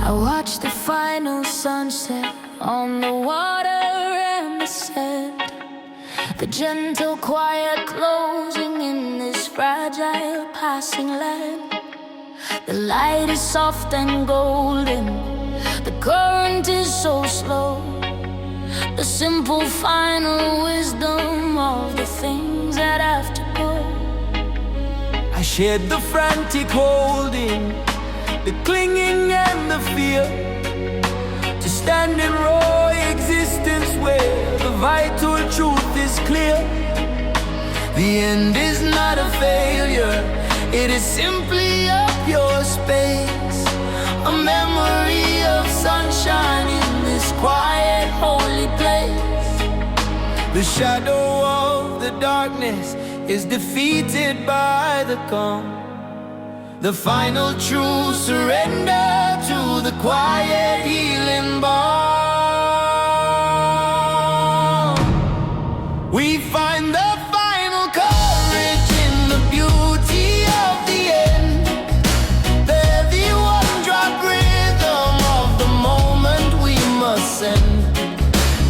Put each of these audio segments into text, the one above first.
I watch the final sunset on the water and the sand, the gentle quiet closing in this fragile passing land. The light is soft and golden, the current is so slow. The simple final wisdom of the things that have to go. I shared the frantic holding, the clinging and the fear, to stand in raw existence where the vital truth is clear. The end is not a failure, it is simply a pure space, a memory of sunshine in this quiet, holy place. The shadow of the darkness is defeated by the calm, the final true surrender to the quiet healing balm. We find the final courage in the beauty of the end, the heavy one-drop rhythm of the moment we must send.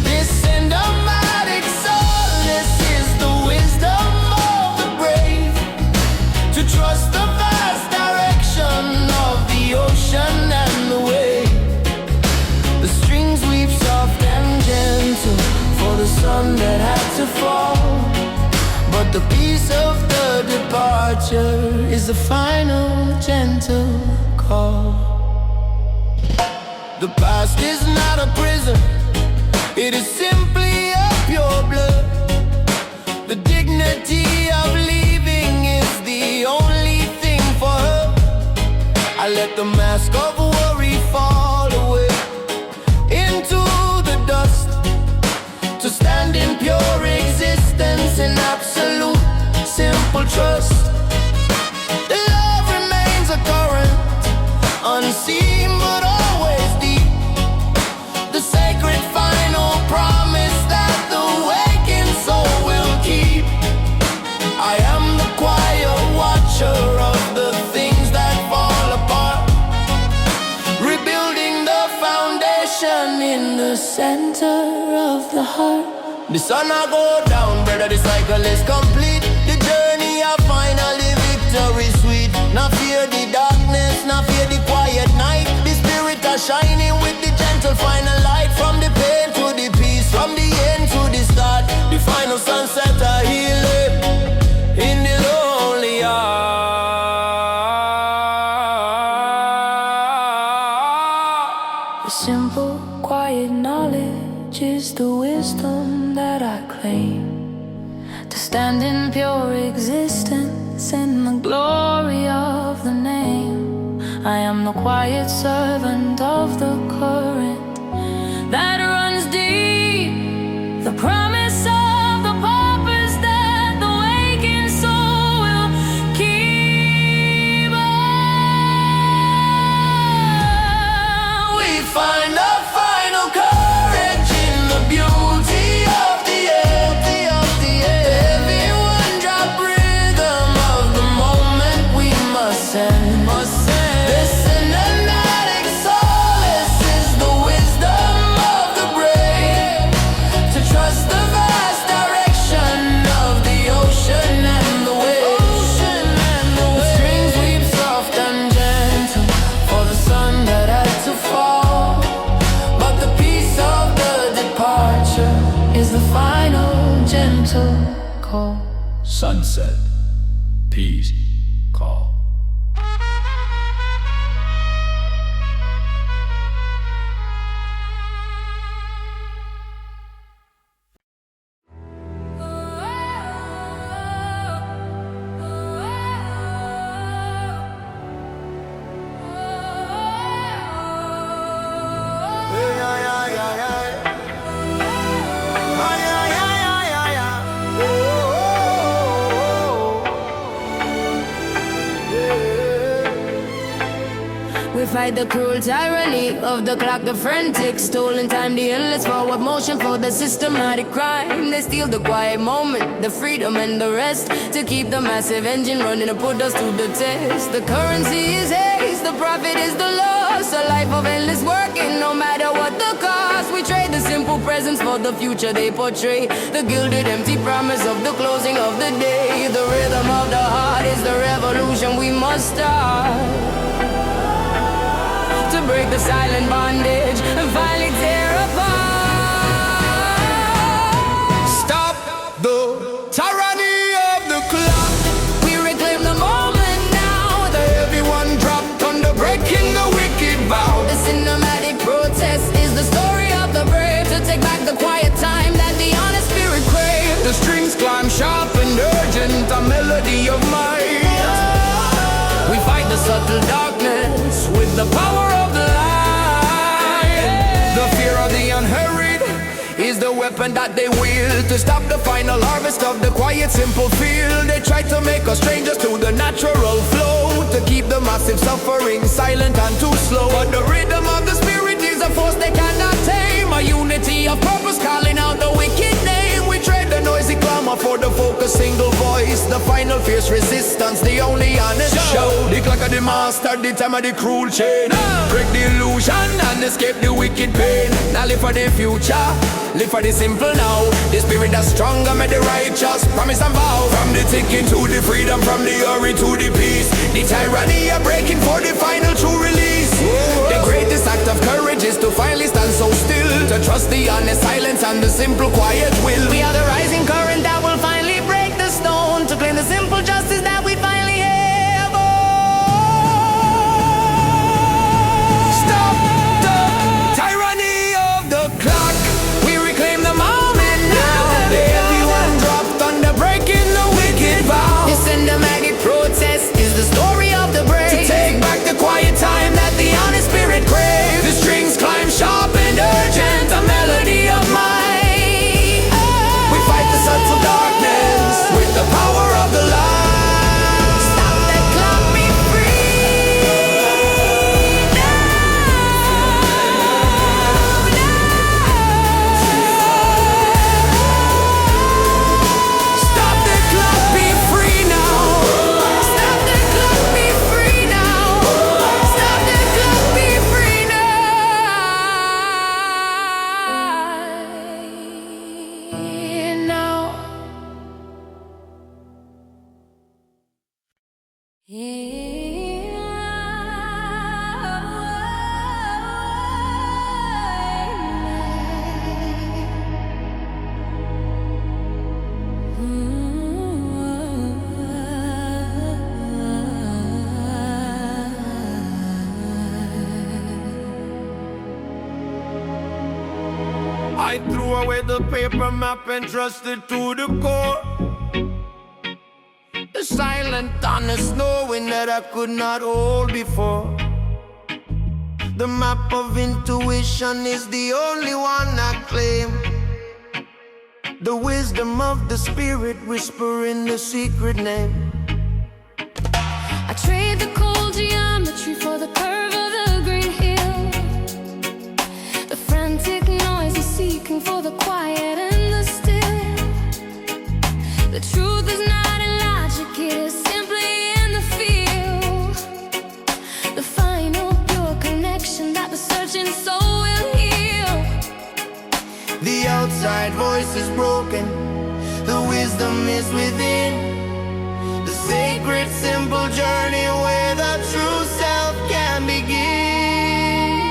This cinematic solace is the wisdom of the brave, to trust the vast direction of the ocean and the wave. The strings weave soft and gentle for the sun that had to fall, but the peace of the departure is the final gentle call. The past is not a prison, it is simply a pure blood. The dignity of leaving is the only thing for her. I let the mask of worry fall away into the dust, to stand in pure existence in absolute simple trust. The love remains a current, unseen but always deep, the sacred final promise that the waking soul will keep. I am the quiet watcher of the things that fall apart, rebuilding the foundation in the center of the heart. The sun I go down, brother, the cycle is complete. The journey of finally victory sweet. Not fear the darkness, not fear the quiet night. The spirit are shining with the gentle final light. From the pain to the peace, from the end to the start. The final sunset are healing in the lonely heart. The simple, quiet knowledge is the wisdom that I claim, to stand in pure existence in the glory of the name. I am the quiet servant of the current that runs deep, the promise of the purpose that the waking soul will keep. We find a final courage in the beauty of the end, heavy one-drop rhythm of the moment we must send. This cinematic solace is the wisdom of the brave, to trust the vast direction of the ocean and the waves. The strings weave soft and gentle for the sun that had to fall, but the peace of the departure is the final gentle call. Sunset, peace, call. We fight the cruel tyranny of the clock, the frantic stolen time, the endless forward motion for the systematic crime. They steal the quiet moment the freedom and the rest, to keep the massive engine running and put us to the test. The currency is haste, the profit is the loss, a life of endless working, no matter what the cost. We trade the simple presents for the future they portray, the gilded empty promise of the closing of the day. The rhythm of the heart is the revolution we must start, to break the silent bondage and finally tear apart. Stop the tyranny of the clock. We reclaim the moment now, the Everyone dropped under breaking the wicked vow. The cinematic protest is the story of the brave, to take back the quiet time that the honest spirit craves. The strings climb sharp and urgent, a melody of might. We fight the subtle darkness with the power of the light. The fear of the unhurried is the weapon that they wield, to stop the final harvest of the quiet, simple field. They try to make us strangers to the natural flow, to keep the massive suffering silent and too slow. But the rhythm of the spirit is a force they cannot tame, a unity of purpose calling out the wicked name. We trade the noisy clamor for the focused single voice, the final fierce resistance, the only honest show. The clock of the master, the time of the cruel chain. Break the illusion and escape the wicked pain. Now live for the future, live for the simple now. The spirit that's stronger, made the righteous promise and vow. From the ticking to the freedom, from the hurry to the peace, the tyranny are breaking for the final true release. The greatest act of courage is to finally stand so still, to trust the honest silence and the simple quiet will. We are the rising current that will finally break the stone, to claim the simple justice that we finally have. Oh. Stop the tyranny of the clock. We reclaim the moment now. Everyone dropped under breaking the wicked vow. The cinematic protest is the story of the brave, To take back the quiet time that the honest spirit craves. The strings climb sharp and urgent, a melody of might. We fight the subtle darkness with the power of the light. Stop the clock, be free Stop the clock, be free now. Stop the clock, be free now. Stop the clock, be free now. I threw away the paper map and trusted to the core. The silent honest knowing that I could not hold before. The map of intuition is the only one I claim. The wisdom of the spirit whispering the secret name. I trade the cold geometry for the curve of the green hill. The frantic noise is seeking for the quiet and the still. The truth is not in logic, it is simply in the feel. The final pure connection that the searching soul will heal. The outside voice is broken, the wisdom is within. The sacred simple journey where the true self can begin.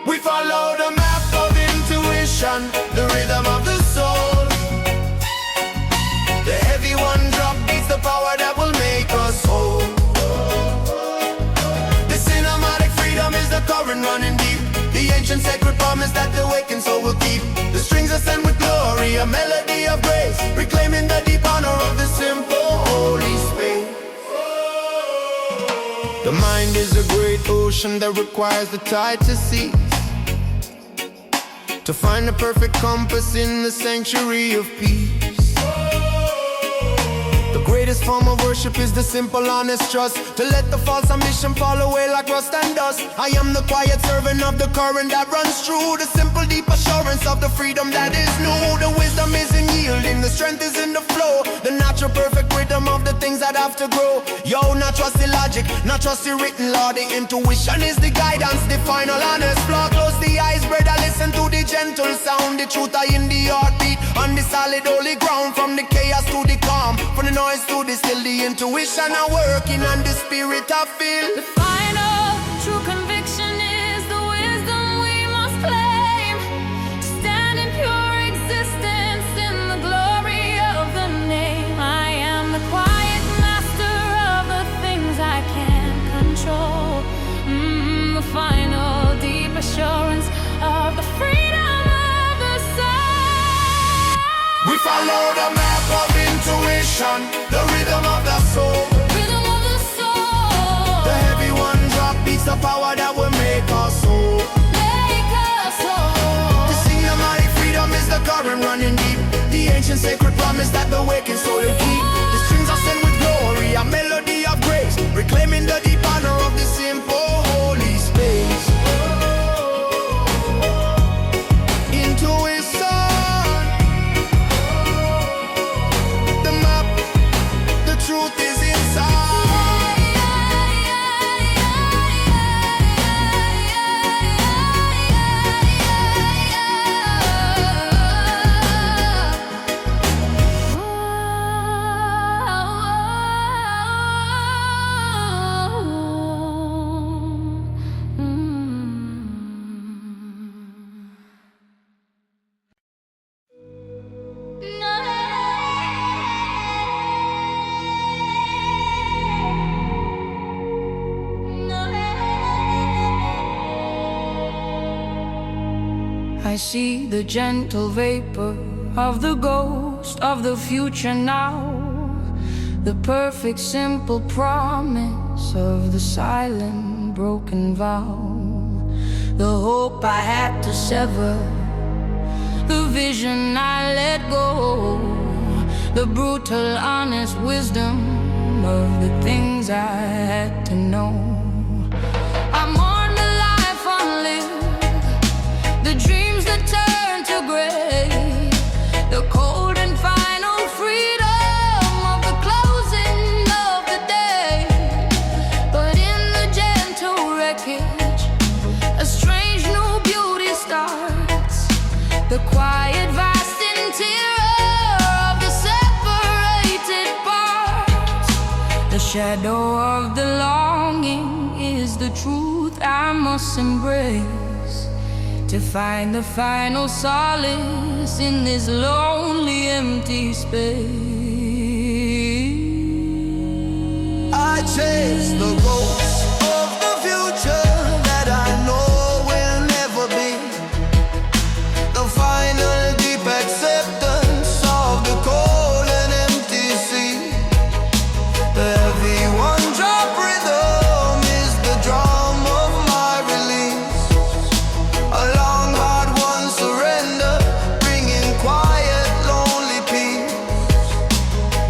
We follow the map of intuition, the rhythm of the soul. The heavy one drop beats the power that will make us whole. The cinematic freedom is the current running deep, the ancient sacred promise that the wakened soul will keep. The strings ascend with glory, a melody of grace, reclaiming the deep honor of the simple holy space. The mind is a great ocean that requires the tide to cease, to find the perfect compass in the sanctuary of peace. The greatest greatest form of worship is the simple, honest trust. To let the false ambition fall away like rust and dust. I am the quiet servant of the current that runs through. The simple, deep assurance of the freedom that is new. The wisdom is in yielding, the strength is in the flow. The natural perfect rhythm of the things that have to grow. Yo, not trust the logic, not trust the written law. The intuition is the guidance, the final honest flaw. Close the eyes, brother, listen to the gentle sound. The truth are in the heartbeat, on the solid holy ground. From the chaos to the calm, from the noise to the still, the intuition are working and the spirit I feel. The final true conviction is the wisdom we must claim. Stand in pure existence in the glory of the name. I am the quiet master of the things I can't control. The final deep assurance of the freedom of the soul. We follow the map of intuition, the rhythm of the soul. Rhythm of the soul. The heavy one drop beats the power that will make us whole. Make us whole. The cinematic freedom is the current running deep. The ancient sacred promise that the waking soul will keep. The strings are sent with glory, a melody of grace, reclaiming the deep honor of the simple holy space. Intuition, the map, the truth is inside. I see the gentle vapor of the ghost of the future now. The perfect simple promise of the silent broken vow. The hope I had to sever, the vision I let go. The brutal honest wisdom of the things I had to know. I'm on the life unlived, the dreams that turn to gray, the cold and final freedom of the closing of the day. But in the gentle wreckage, a strange new beauty starts. The quiet vast interior of the separated parts. The shadow of the longing is the truth I must embrace, to find the final solace in this lonely empty space. I chase the ghosts of the future that I know will never be. The final deep acceptance of the cold and empty sea. The heavy one drop rhythm is the drum of my release. A long hard one surrender, bringing quiet lonely peace.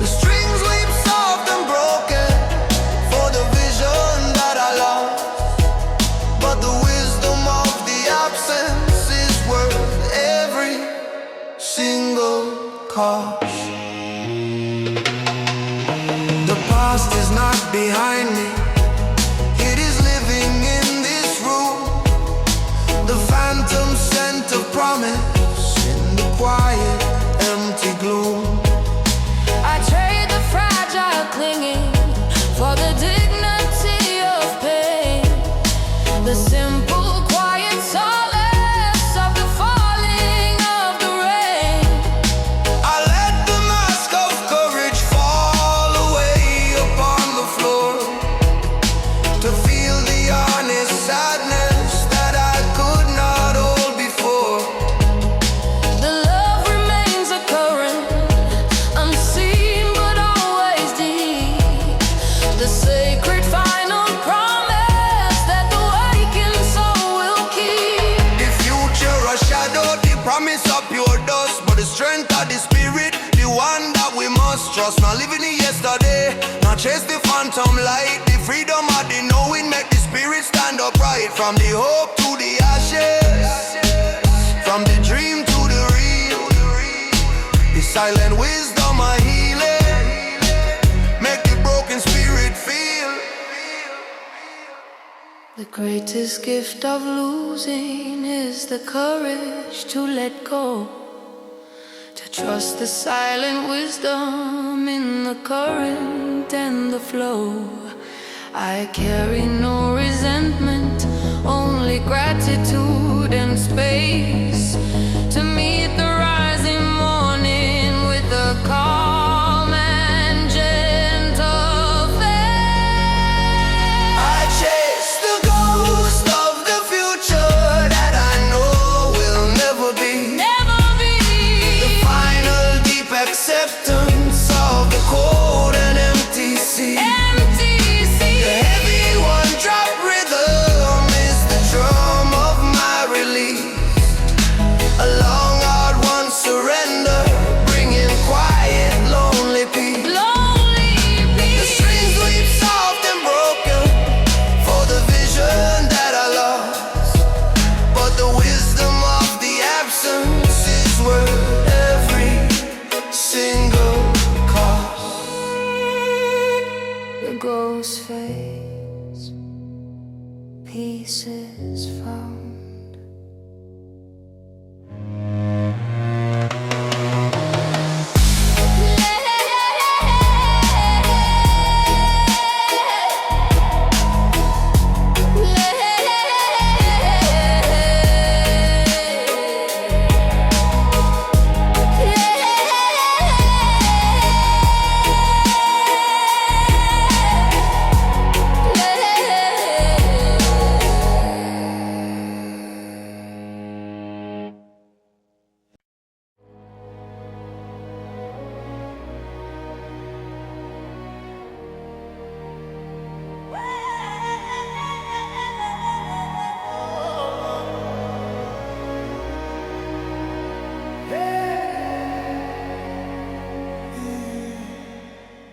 The strings weep soft and broken for the vision that I lost. But the wisdom of the absence is worth every single cost. The past is not behind me, it is living in this room. The phantom scent of promise in the quiet, empty gloom. I trade the fragile clinging for the dignity of pain. The simple quiet solace of the falling of the rain. I let the mask of courage fall away upon the floor, to feel the honest sadness that I could not hold before. The love remains a current, unseen but always deep. The sacred final promise that the waking soul will keep. The future a shadow, the promise of pure dust, but the strength of the spirit, the one that we must trust. Not living in yesterday, chase the phantom light. The freedom of the knowing make the spirit stand upright. From the hope to the ashes, from the dream to the real. The silent wisdom of healing make the broken spirit feel. The greatest gift of losing is the courage to let go, to trust the silent wisdom in the current and the flow. I carry no resentment, only gratitude and space to meet the rising morning with a calm and gentle faith. I chase the ghost of the future that I know will never be. The final deep acceptance of the cold and empty sea. The heavy one-drop rhythm is the drum of my release. A long, hard-won surrender, bringing quiet, lonely peace. The strings weep soft and broken for the vision that I lost, but the wisdom of the absence is worth every single cost. The ghost fades, peace is found.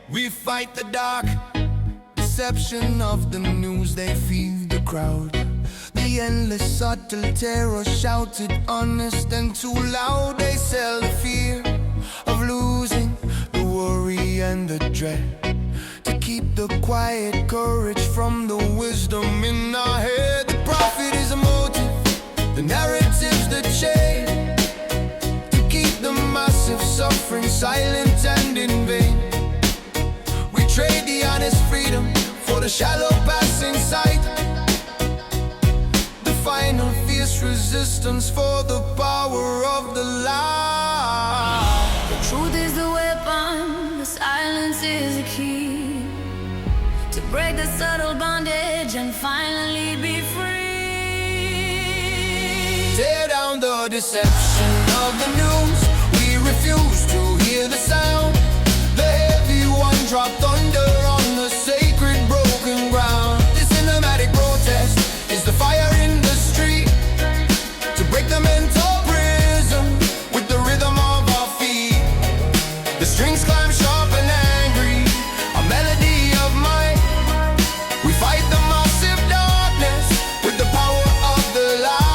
We fight the dark deception of the news, they feed the crowd. The endless subtle terror shouted honest and too loud. They sell the fear of losing, the worry and the dread, to keep the quiet courage from the wisdom in our head. The prophet is a motive, the narrative's the chain, to keep the massive suffering silent and in vain. Trade the honest freedom for the shallow passing sight, the final fierce resistance for the power of the light. The truth is the weapon, the silence is the key, to break the subtle bondage and finally be free. Tear down the deception of the news, we refuse to hear the sound. The heavy one-drop thunder on the sacred broken ground. The cinematic protest is the fire in the street, to break the mental prison with the rhythm of our feet. The strings climb sharp and angry, a melody of might. We fight the massive darkness with the power of the light.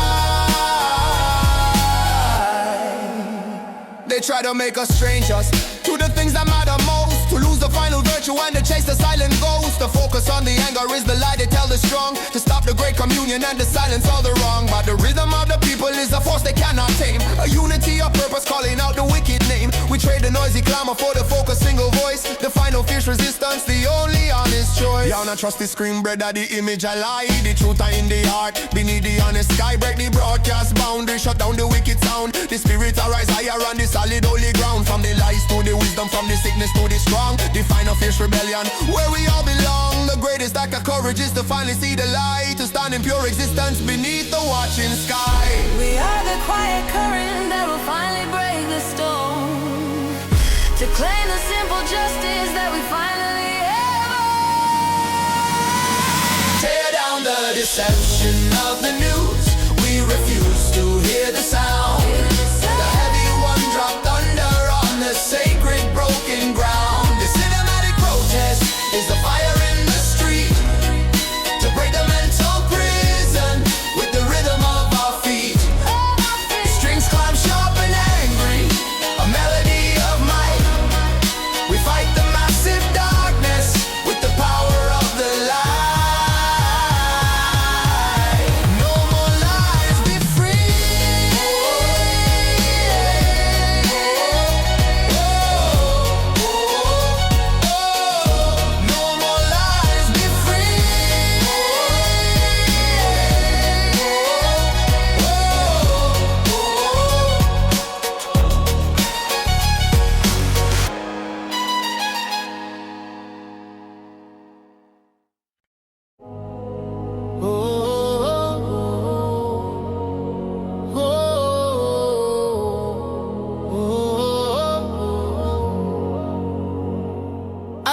They try to make us strangers to the things that matter most, to lose the final virtue and to chase the silent ghost. The focus on the anger is the light, they tell the strong, to stop the great communion and to silence all the wrong. But the rhythm of the people is a force they cannot tame, a unity of purpose calling out the wicked name. We trade the noisy clamor for the focused single voice, the final fierce resistance, the only honest choice. Y'all not trust the screen bread of the image I lie, the truth are in the heart, beneath the honest sky. Break the broadcast boundary, shut down the wicked sound. The spirits arise higher on the solid holy ground. From the lies to the wisdom, from the sickness to the strong, the final fierce rebellion where we all belong. The greatest act of courage is to finally see the light, to stand in pure existence beneath the watching sky. We are the quiet current that will finally break the storm, to claim the simple justice that we finally have. Tear down the deception of the news, we refuse to hear the sound. The heavy one-drop thunder on the sacred broken ground. The cinematic protest is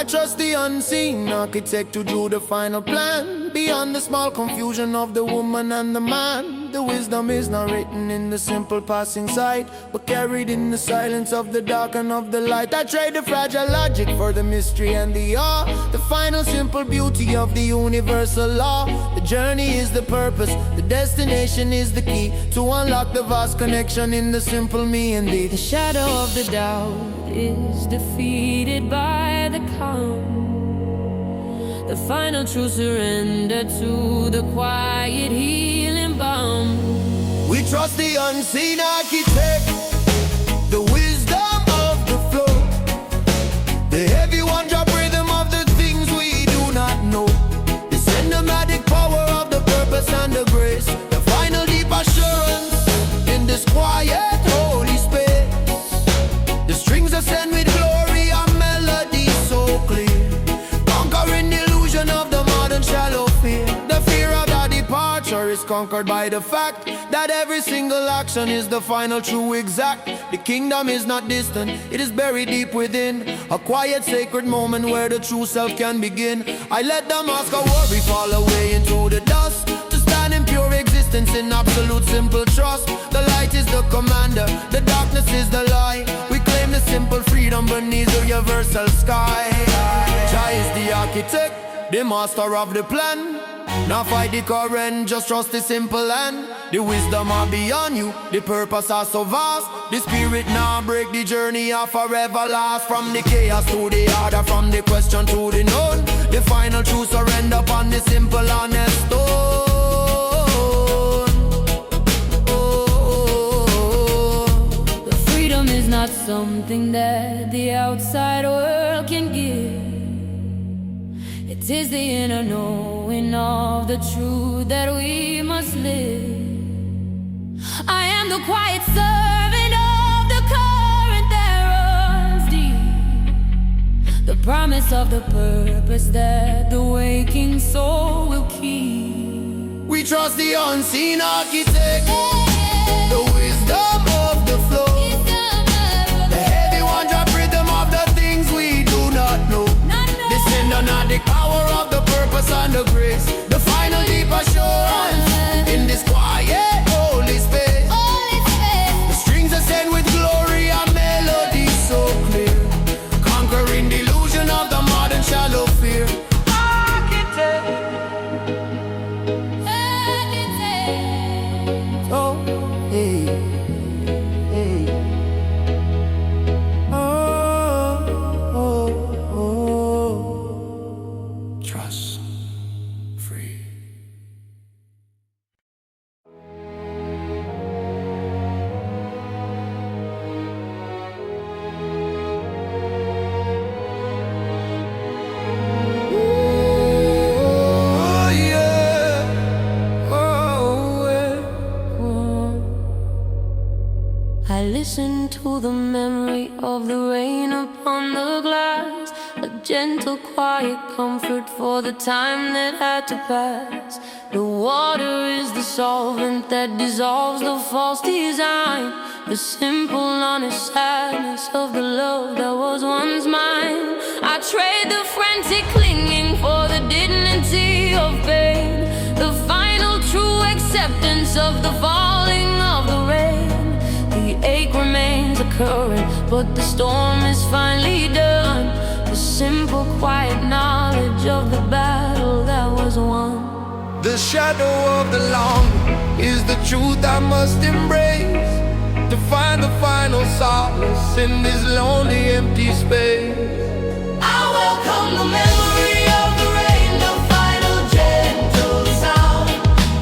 trust the unseen architect to do the final plan. Beyond the small confusion of the woman and the man, the wisdom is not written in the simple passing sight, but carried in the silence of the dark and of the light. I trade the fragile logic for the mystery and the awe, the final simple beauty of the universal law. The journey is the purpose, the destination is the key to unlock the vast connection in the simple me and thee. The shadow of the doubt is defeated by the calm. The final true surrender to the quiet healing balm. We trust the unseen architect, the wisdom of the flow, the heavy one-drop rhythm of the things we do not know, the cinematic power of the purpose and the grace, the final deep assurance in this quiet holy space. The strings ascend with glory and melodies so clear, conquering the illusion of the modern shallow fear. The fear of the departure is conquered by the fact that every single action is the final true exact. The kingdom is not distant, it is buried deep within, a quiet sacred moment where the true self can begin. I let the mask of worry fall away into the dust, to stand in pure existence in absolute simple trust. The light is the commander, the darkness is the lie. We claim the simple freedom beneath the universal sky. Jah is the architect, the master of the plan. Now fight the current, just trust the simple hand. The wisdom are beyond you, the purpose are so vast. The spirit now break, the journey are forever last. From the chaos to the order, from the question to the known, the final truth surrender upon the simple honest stone. The freedom is not something that the outside world can give. It is the inner knowing of the truth that we must live. I am the quiet servant of the current that runs deep, the promise of the purpose that the waking soul will keep. We trust the unseen architect, the wisdom of the flow, the heavy one-drop rhythm of the things we do not know, the cinematic power of the purpose and the grace, the final deep assurance in this quiet holy space. The strings ascend with glory and melodies so clear, conquering the illusion of the modern shallow fear. Architect, oh, hey, hey. Trust, free. Oh, yeah. Oh, I listen to the memory of the rain upon the glass, a gentle, quiet comfort for the time that had to pass. The water is the solvent that dissolves the false design, the simple, honest sadness of the love that was once mine. I trade the frantic clinging for the dignity of pain, the final true acceptance of the falling of the rain. The ache remains a current, but the storm is finally done. The simple, quiet knowledge of the battle that was won. The shadow of the long is the truth I must embrace, to find the final solace in this lonely, empty space. I welcome the memory of the rain, the final gentle sound,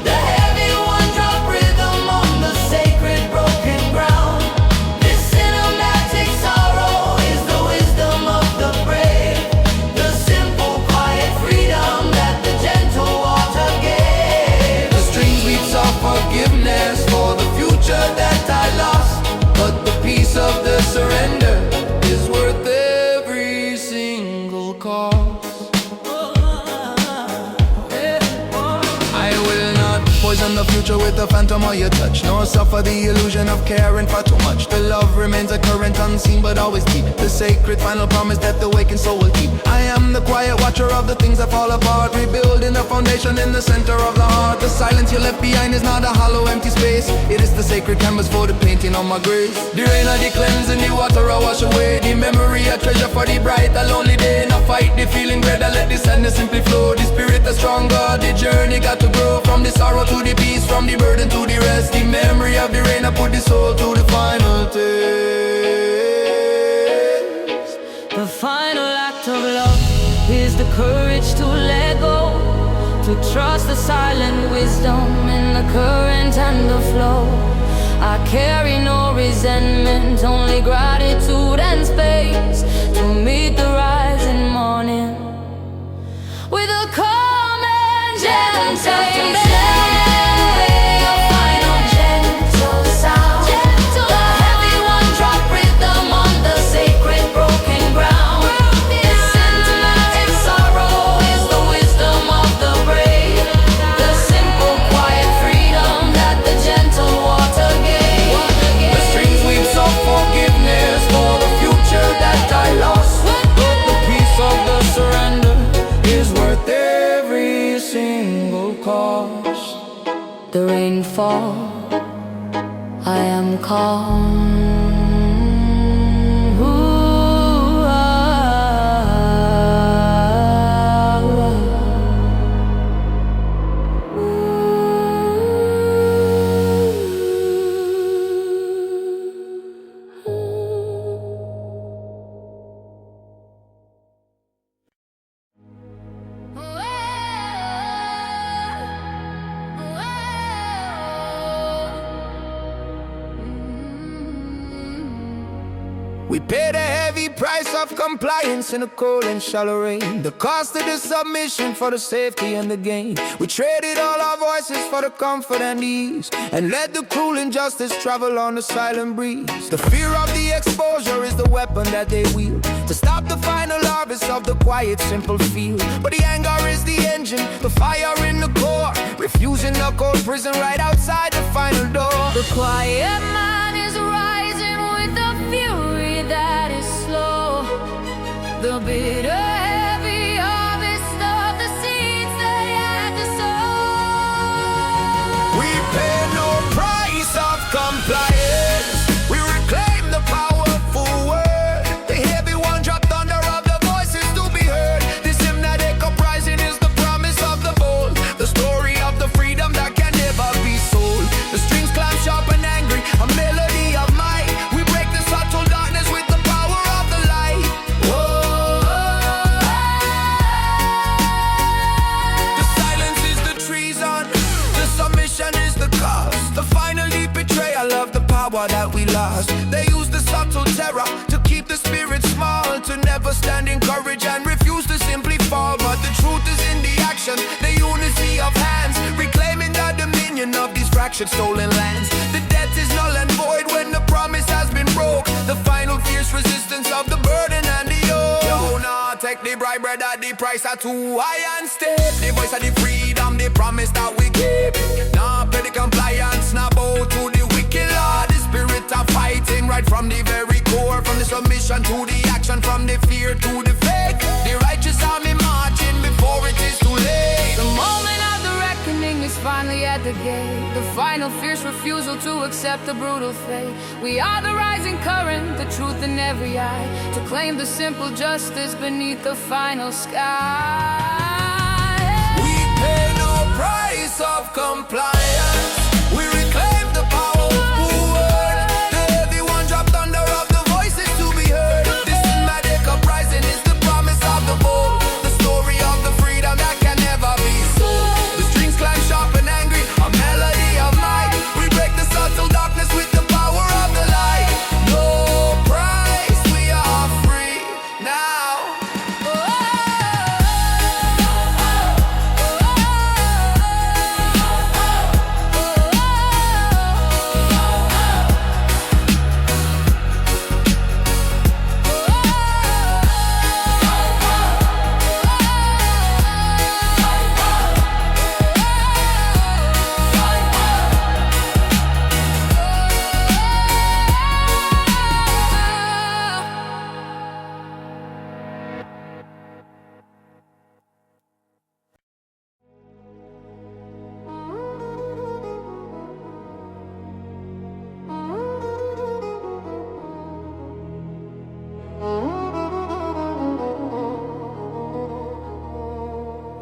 the heavy one-drop rhythm on the sacred broken ground. This cinematic sorrow is the wisdom of the brave, the simple, quiet freedom that the gentle water gave. The strings beats of forgiveness for the future that I lost, but the peace of the surrender is worth every the future with the phantom of your touch. Nor suffer the illusion of caring for too much. The love remains a current, unseen but always deep. The sacred final promise that the wakened soul will keep. I am the quiet watcher of the things that fall apart, rebuilding the foundation in the center of the heart. The silence you left behind is not a hollow empty space. It is the sacred canvas for the painting on my grace. The rain of the cleansing, the water I wash away. The memory a treasure for the bright, a lonely day. Not fight the feeling greater, let the sadness simply flow. The spirit is stronger, the journey got to grow. From the sorrow to the peace, from the burden to the rest. The memory of the rain, I put the soul to the final taste. The final act of love is the courage to let go, to trust the silent wisdom in the current and the flow. I carry no resentment, only gratitude and space to meet the rising morning with a calm and gentle. The rain falls, I am calm. We paid a heavy price of compliance in the cold and shallow rain. The cost of the submission for the safety and the gain. We traded all our voices for the comfort and ease, and let the cruel injustice travel on the silent breeze. The fear of the exposure is the weapon that they wield to stop the final harvest of the quiet, simple field. But the anger is the engine, the fire in the core, refusing the cold prison right outside the final door. The quiet man is rising with the fury that is slow. The bitter, heavy harvest of the seeds they had to sow. We pay no price of compliance. We reclaim the powerful word. The heavy one dropped under of the voices to be heard. This hymnatic uprising is the promise of the bold, the story of the freedom that can never be sold. The strings climb sharp and angry, a melody of might. We break the subtle darkness with the power of the light. Whoa. The silence is the treason, the submission is the cost. The final deep betrayal of the power that we lost. They use the subtle terror to keep the spirit small, to never stand in courage and refuse to simply fall. But the truth is in the action, the unity of hands, reclaiming the dominion of these fractured stolen lands. The debt is null and void when the promise has been broke. The final fierce resistance of the burden and the yoke. Yo, nah, take the bribe bread at the price at too high and step. The voice of the freedom, the promise that we keep. Nah, pay the compliance, nah, bow to the wicked law. The spirit of fighting right from the very core, from the submission to the action, from the fear to the faith. The righteous army marching before it is too late. The moment of the reckoning is finally at the gate. The final fierce refusal to accept the brutal fate. We are the rising current, the truth in every eye, to claim the simple justice beneath the final sky. We pay no price of compliance. We reclaim the powerful word. The heavy one dropped under of the voices to be heard. This cinematic uprising is the promise of the bold, the story of the freedom that can never be sold. The strings climb sharp and angry, a melody of might. We break the subtle darkness with the power of the light. No price, we are free now.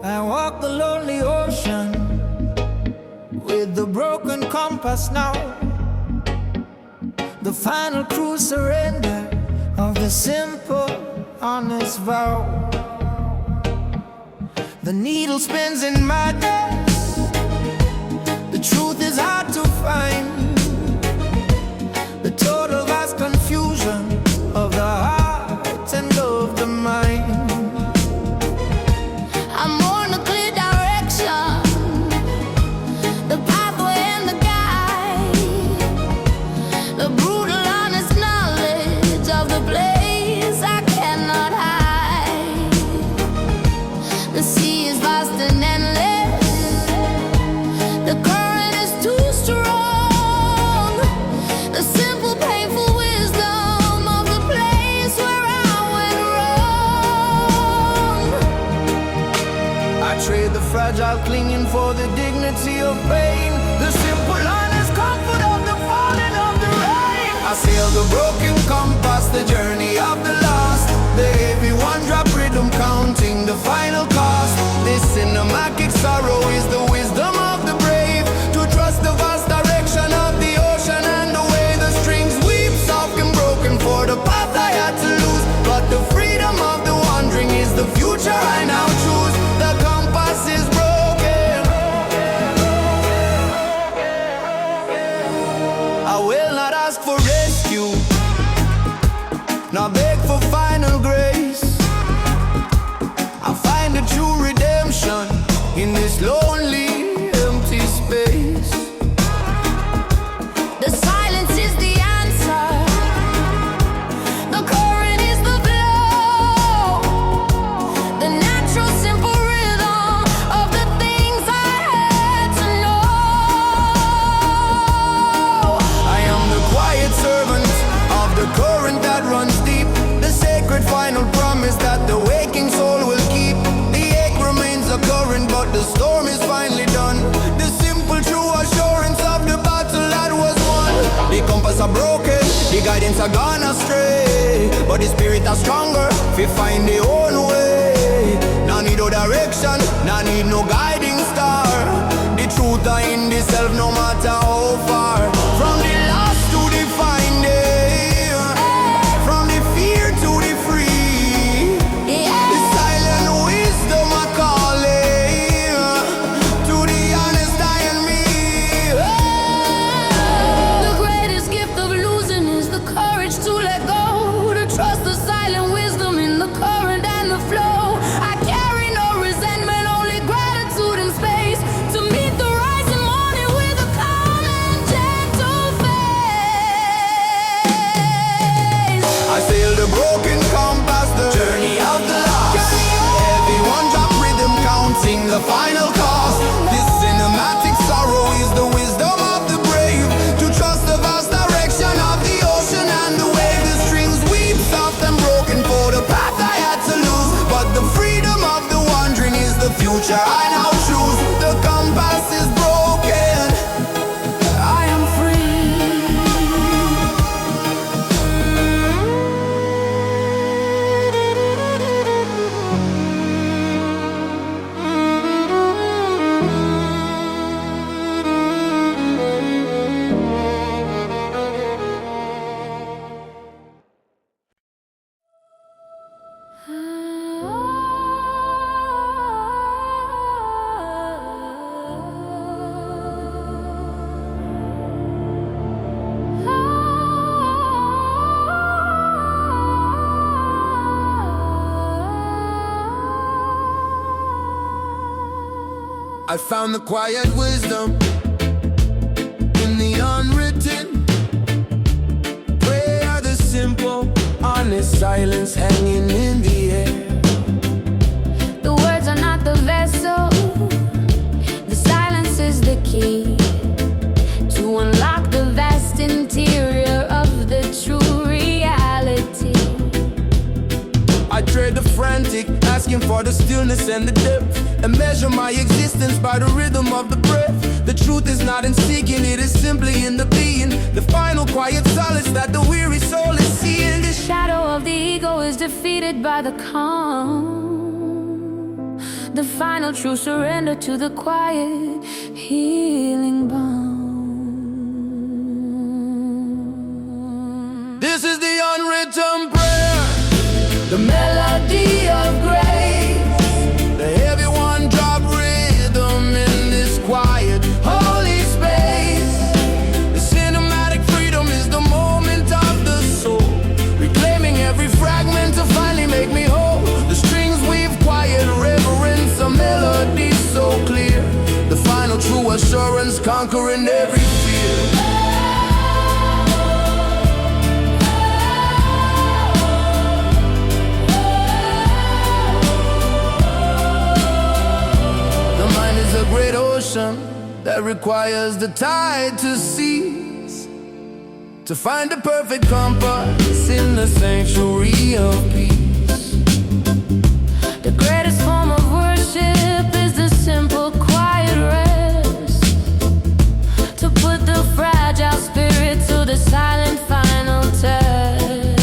I walk the lonely ocean with the broken compass now. The final cruise surrender of the simple, honest vow. The needle spins in madness. The truth is hard to find. The total vast confusion of the heart and of the mind. I'm on a clear direction, the pathway and the guide, the brutal honest knowledge of the place I cannot hide. The sea is vast and endless, the current is too strong. The simple painful wisdom of the place where I went wrong. I trade the fragile clinging for the dignity of pain, the simple honest comfort of the falling of the rain. I sail the broken compass, the journey of the lost, the heavy one-drop rhythm counting the final cost. This cinematic sorrow is the wisdom of the brave, to trust the vast direction of the ocean and the way the strings weep soft and broken for the path I had to lose. But the freedom of the wandering is the future I now choose. The compass is broken. I will not ask for rescue, nor beg for final grace. I find a true redemption in this lonely, empty space. The silence is the answer, the current is the flow, the natural simple rhythm of the things I had to know. I am the quiet servant of the current that runs deep, the sacred final promise that the waking soul will keep. The ache remains a current, but the storm is finally done. The simple true assurance of the battle that was won. The compass are broken, the guidance are gone astray, but the spirit are stronger, we find their own way. No need no direction, no need no guiding star. The truth are in the self, no matter how far. From the lost to the finding, from the fear to the free. The silent wisdom I calling to the honest I and me. The greatest gift of losing is the courage to let go, to trust the silent wisdom in the current and the flow. I carry no resentment, only gratitude and space, to meet the rising morning with a calm and gentle face. I sail the broken compass, the journey of the lost. Every one drop rhythm counting the final cost. This cinematic sorrow is the wisdom of the brave, to trust the vast direction of the ocean and the wave. The strings weep soft and broken for the path I had to lose, but the freedom of the wandering is the future I now choose. The compass is broken, I am free. I found the quiet wisdom in the unwritten. Where are the simple, honest silence hanging in the air? The words are not the vessel, the silence is the key to unlock the vast interior of the true reality. I trade the frantic, asking for the stillness and the depth, and measure my existence by the rhythm of the breath. The truth is not in seeking, it is simply in the being, the final quiet solace that the weary soul is seeing. The shadow of the ego is defeated by the calm. the final true surrender to the quiet, healing balm. This is the unwritten prayer, The melody of grace, the heavy one drop rhythm in this quiet, holy space. The cinematic freedom is the moment of the soul, reclaiming every fragment to finally make me whole. The strings weave quiet reverence, a melody so clear, the final true assurance conquering every fear. A great ocean that requires the tide to cease, to find the perfect compass in the sanctuary of peace. The greatest form of worship is the simple, quiet rest, to put the fragile spirit to the silent final test.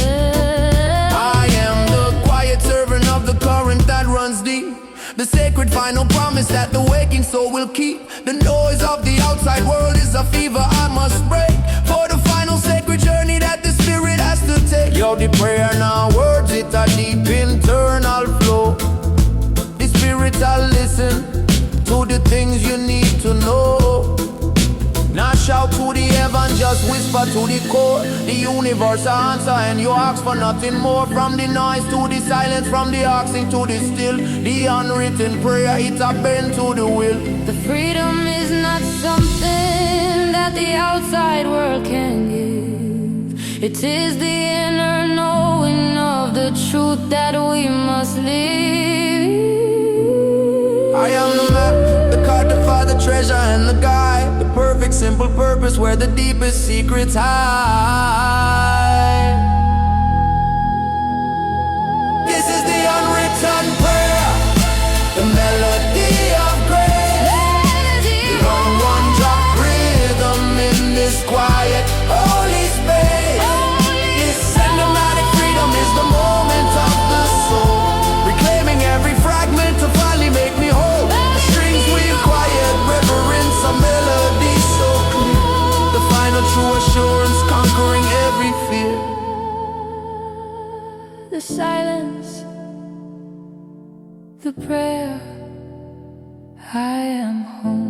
I am the quiet servant of the current that runs deep, the sacred final promise that the waking soul will keep. The noise of the outside world is a fever I must break, for the final sacred journey that the spirit has to take. Yo, the prayer now words, it a deep internal flow. The spirit will listen to the things you need to know. Not shout to the heaven, just whisper to the core. The universe answer and you ask for nothing more. From the noise to the silence, from the asking to the still. The unwritten prayer, it's a bend to the will. The freedom is not something that the outside world can give. It is the inner knowing of the truth that we must live. I am the map, the card, the father, treasure and the guide, the perfect simple purpose where the deepest secrets hide. This is the unwritten prayer, the melody of grace, the one drop rhythm in this quiet, holy space. This cinematic freedom is the moment of the soul, reclaiming every fragment to finally make me whole. The strings weave quiet reverence, a melody so clear, the final true assurance conquering every fear. The silence, the prayer, I am home.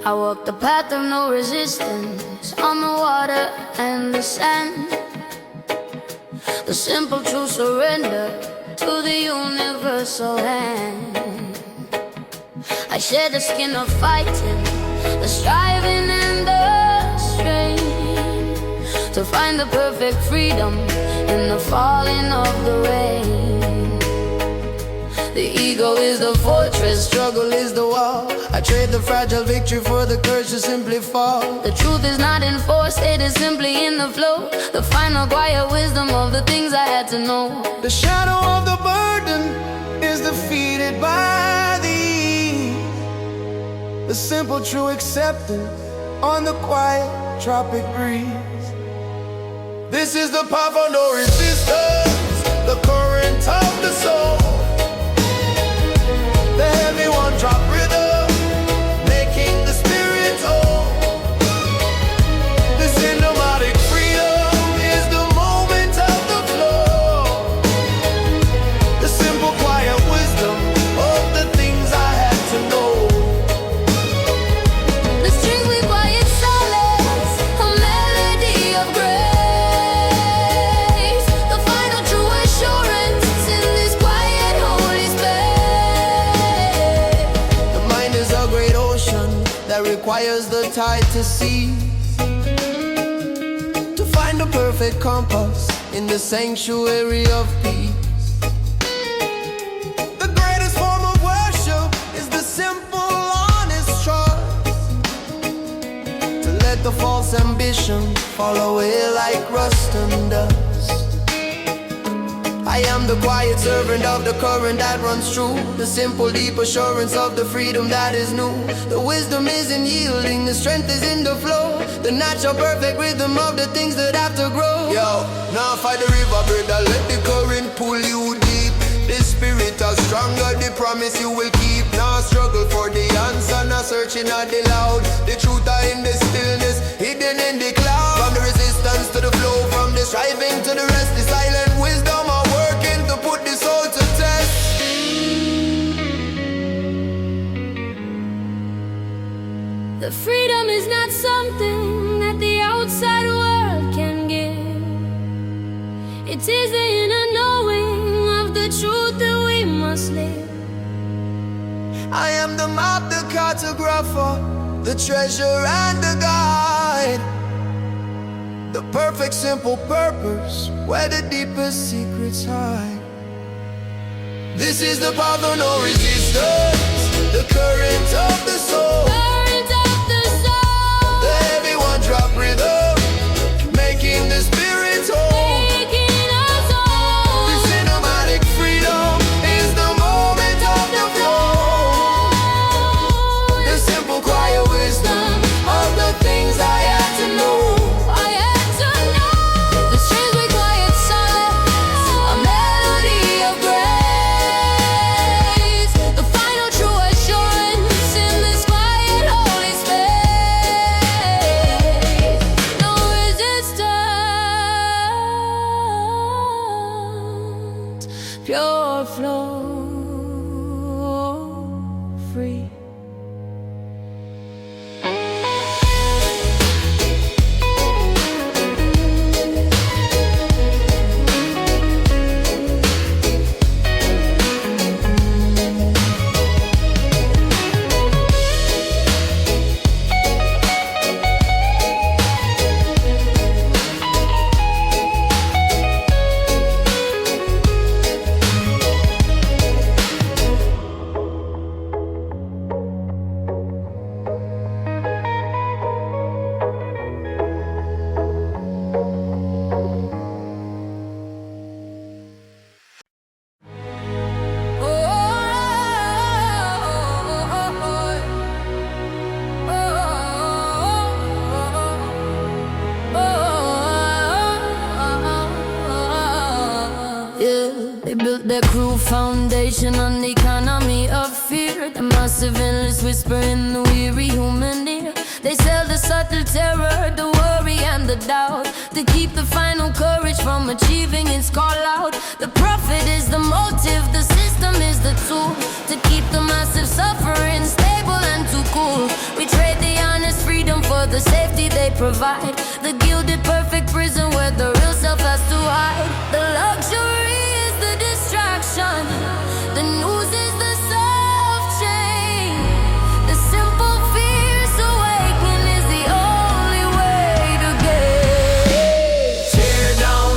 I walk the path of no resistance on the water and the sand. The simple true surrender to the universal hand. I share the skin of fighting, the striving and the strain, to find the perfect freedom in the falling of the rain. The ego is the fortress, struggle is the wall. I trade the fragile victory for the courage to simply fall. The truth is not in force, it is simply in the flow. The final quiet wisdom of the things I had to know. The shadow of the burden is defeated by the ease. The simple true acceptance on the quiet tropic breeze. This is the path of no resistance, the current of the soul. The heavy one drop rhythm, making the spirit whole. The cinematic freedom is the moment of the flow. The simple quiet wisdom of the things I had to know. The strings we quiet silence, a melody of grace. The final true assurance in this quiet holy space. The mind is a great ocean that requires the tide to cease, find the perfect compass in the sanctuary of peace. The greatest form of worship is the simple, honest trust, to let the false ambition fall away like rust and dust. I am the quiet servant of the current that runs true, the simple deep assurance of the freedom that is new. The wisdom is in yielding, the strength is in the flow, the natural perfect rhythm of the things that have to grow. Yo, now fight the river, brother, let the current pull you deep. The spirit is stronger, the promise you will keep. Now struggle for the answer, now searching at the loud. The truth are in the stillness, hidden in the cloud. From the resistance to the flow, from the striving to the rest, the silent wisdom are working to put the soul to test. The freedom is not something that the outside world can give. It is the inner knowing of the truth that we must live. I am the map, the cartographer, the treasure and the guide, the perfect simple purpose where the deepest secrets hide. This is the path of no resistance, the current of the soul, Current of the soul, the heavy one drop rhythm, making the spirit whole. taking us home. The cinematic freedom is the moment of the flow, the simple quiet wisdom of the things I had to know. I had to know the strings we quiet silence, a melody of grace, the final true assurance in this quiet holy space. No resistance, pure flow, free. They built their cruel foundation on the economy of fear, the massive endless whisper in the weary human ear. They sell the subtle terror, the worry and the doubt, to keep the final courage from achieving its call out. The profit is the motive, the system is the tool, to keep the massive suffering stable and too cool. We trade the honest freedom for the safety they provide, the gilded perfect prison where the real self has to hide. The luxury is the distraction, the news is the soft chain, the simple fierce awakening is the only way to get. Tear down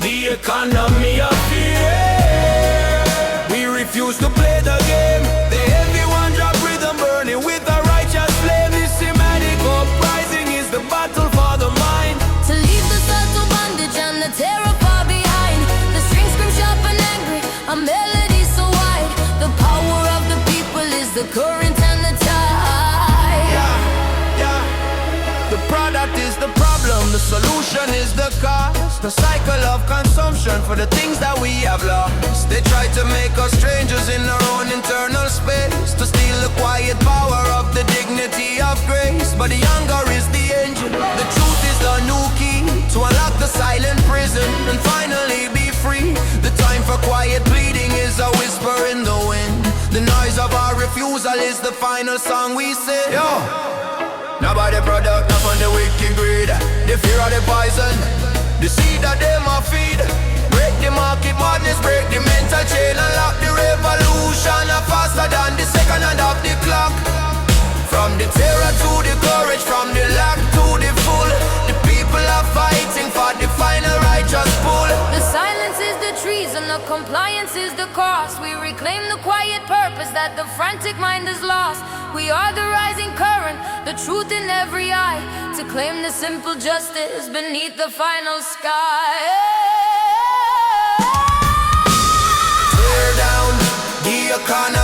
the economy of fear. We refuse to play the game. The heavy one drop rhythm burning with a righteous flame. This thematic uprising is the battle for the mind. To leave the subtle bondage and the terror far behind. The strings scream sharp and angry, a melody so wide. The power of the people is the current and the tide. Yeah. The product is the problem, the solution is the cause. The cycle of consumption for the things that we have lost. They try to make us strangers in our own internal space, to steal the quiet power of the dignity of grace. But the hunger is the engine, the truth is the new key, to unlock the silent prison and finally be free. The time for quiet pleading is a whisper in the wind. The noise of our refusal is the final song we sing. Yo! Nobody product, not from the wicked greed, the fear of the poison, the seed that them a feed. Break the market madness, break the mental chain, unlock the revolution, faster than the second hand of the clock. From the terror to the courage, from the lack to the full, the people are fighting for the purpose that the frantic mind has lost. We are the rising current, the truth in every eye, to claim the simple justice beneath the final sky. Tear down the economy.